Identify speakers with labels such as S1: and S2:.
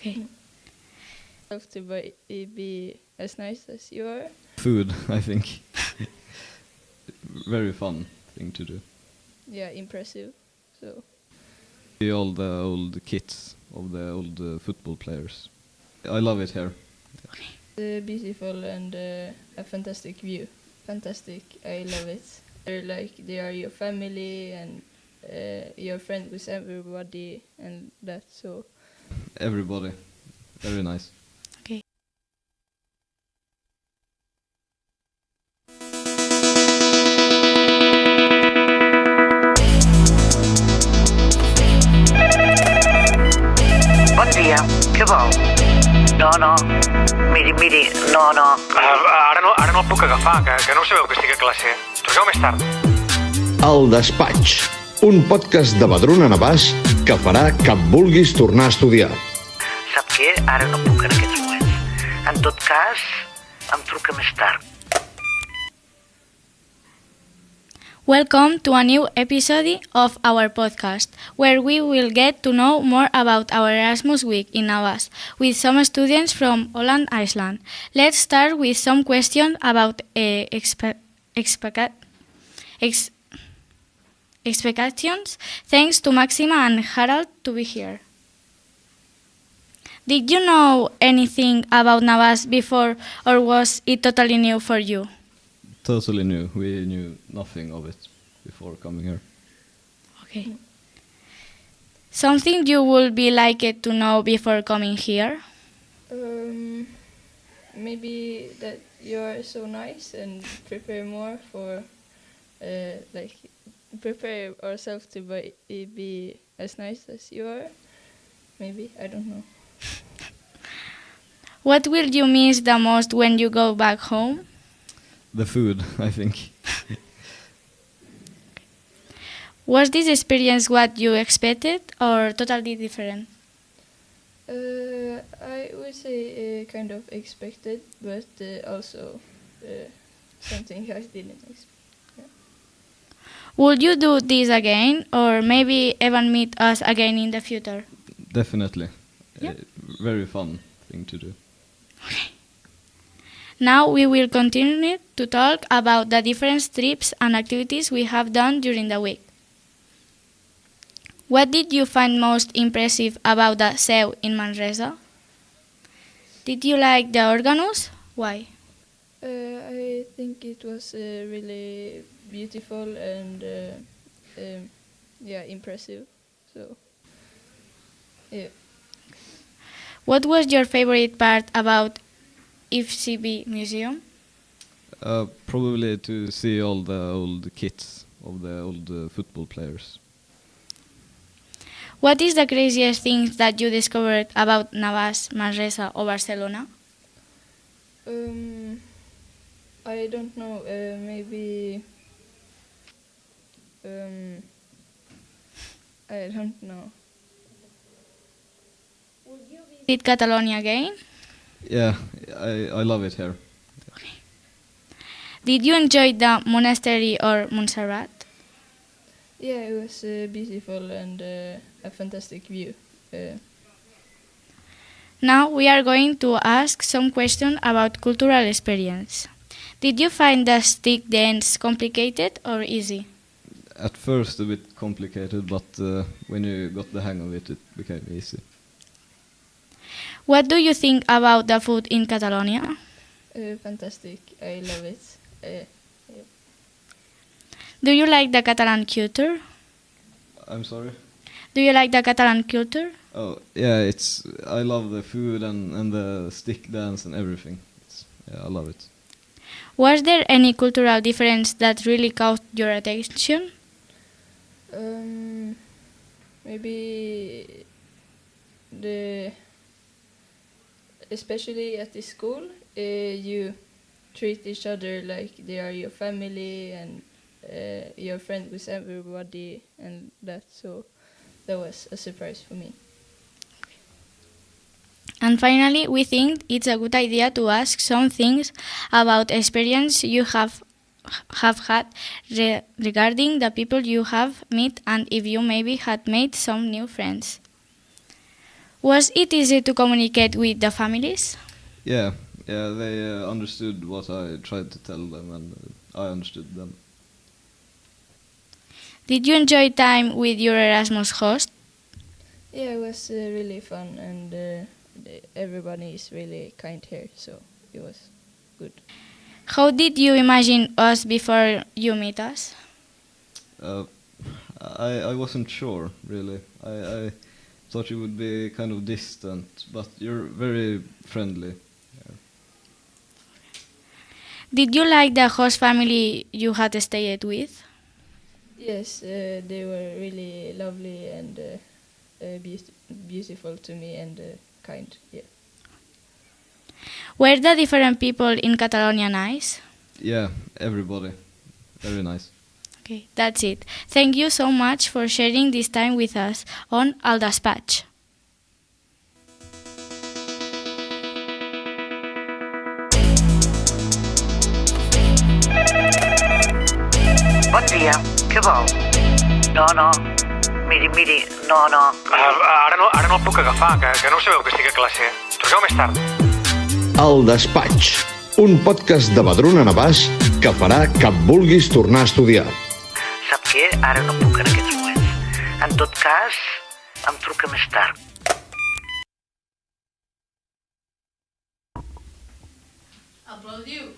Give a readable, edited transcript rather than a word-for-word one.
S1: Okay.
S2: Have to be as nice as you are.
S3: Food, I think. Very fun thing to do.
S2: Yeah, impressive. So
S3: See all the old kits of the old football players. I love it here.
S2: beautiful and a fantastic view. Fantastic, I love it. They are your family and your friend with everybody and that. So
S3: Everybody. Very nice.
S1: Okay.
S4: Bon dia, què vol? No, miri, no.
S5: Ara no el puc agafar, que no ho sabeu que estic a classe. Truqueu més tard.
S6: El Despatx, un podcast de Vedruna Navàs que farà que vulguis tornar a estudiar.
S4: Sap què? Ara no puc en aquests moments. En tot cas, em truca més tard.
S1: Welcome to a new episode of our podcast, where we will get to know more about our Erasmus week in Navàs with some students from Holland, Iceland. Let's start with some questions about expectations. Thanks to Máxima and Harald to be here. Did you know anything about Navàs before, or was it totally new for you?
S3: Totally new. We knew nothing of it before coming here.
S1: Okay. Something you would be liked to know before coming here?
S2: maybe that you are so nice and prepare more for prepare ourselves to be as nice as you are. Maybe, I don't know.
S1: What will you miss the most when you go back home?
S3: The food, I think.
S1: Was this experience what you expected or totally different?
S2: I would say kind of expected, but also something I didn't expect. Yeah.
S1: Would you do this again or maybe even meet us again in the future?
S3: Definitely.
S1: Yeah.
S3: Very fun thing to do.
S1: Now we will continue to talk about the different trips and activities we have done during the week. What did you find most impressive about the Seu in Manresa? Did you like the organus? Why?
S2: I think it was really beautiful and impressive. So, yeah.
S1: What was your favorite part about FCB Museum?
S3: Probably to see all the old kits of the old football players.
S1: What is the craziest thing that you discovered about Navàs, Manresa or Barcelona?
S2: I don't know. Maybe. I don't know.
S1: Did Catalonia again?
S3: Yeah, I love it here.
S1: Did you enjoy the monastery or Montserrat?
S2: Yeah, it was beautiful and a fantastic view.
S1: Now we are going to ask some questions about cultural experience. Did you find the stick dance complicated or easy?
S3: At first a bit complicated, but when you got the hang of it, it became easy.
S1: What do you think about the food in Catalonia?
S2: Fantastic. I love it. Yeah.
S1: Do you like the Catalan culture?
S3: I'm sorry?
S1: Do you like the Catalan culture?
S3: Oh, yeah, I love the food and the stick dance and everything. I love it.
S1: Was there any cultural difference that really caught your attention?
S2: Maybe especially at the school, you treat each other like they are your family and your friend with everybody and that. So that was a surprise for me.
S1: And finally, we think it's a good idea to ask some things about experience you have had regarding the people you have met and if you maybe had made some new friends. Was it easy to communicate with the families?
S3: Yeah, they understood what I tried to tell them, and I understood them.
S1: Did you enjoy time with your Erasmus host?
S2: Yeah, it was really fun, and everybody is really kind here, so it was good.
S1: How did you imagine us before you meet us?
S3: I wasn't sure, really. I thought you would be kind of distant, but you're very friendly. Yeah.
S1: Did you like the host family you had stayed with?
S2: Yes, they were really lovely and beautiful to me and kind. Yeah.
S1: Were the different people in Catalonia nice?
S3: Yeah, everybody. Very nice.
S1: Okay, that's it. Thank you so much for sharing this time with us on Despatx.
S4: Bon dia, què vol? No, miri, no.
S5: Ara no el puc agafar, que no ho sabeu que estic a classe. Truqueu més tard.
S6: El Despatx, un podcast de Vedruna Navàs que farà que vulguis tornar a estudiar.
S4: Sap què? Ara no puc en aquests moments. En tot cas, em truca més tard.
S1: Aplaudiu!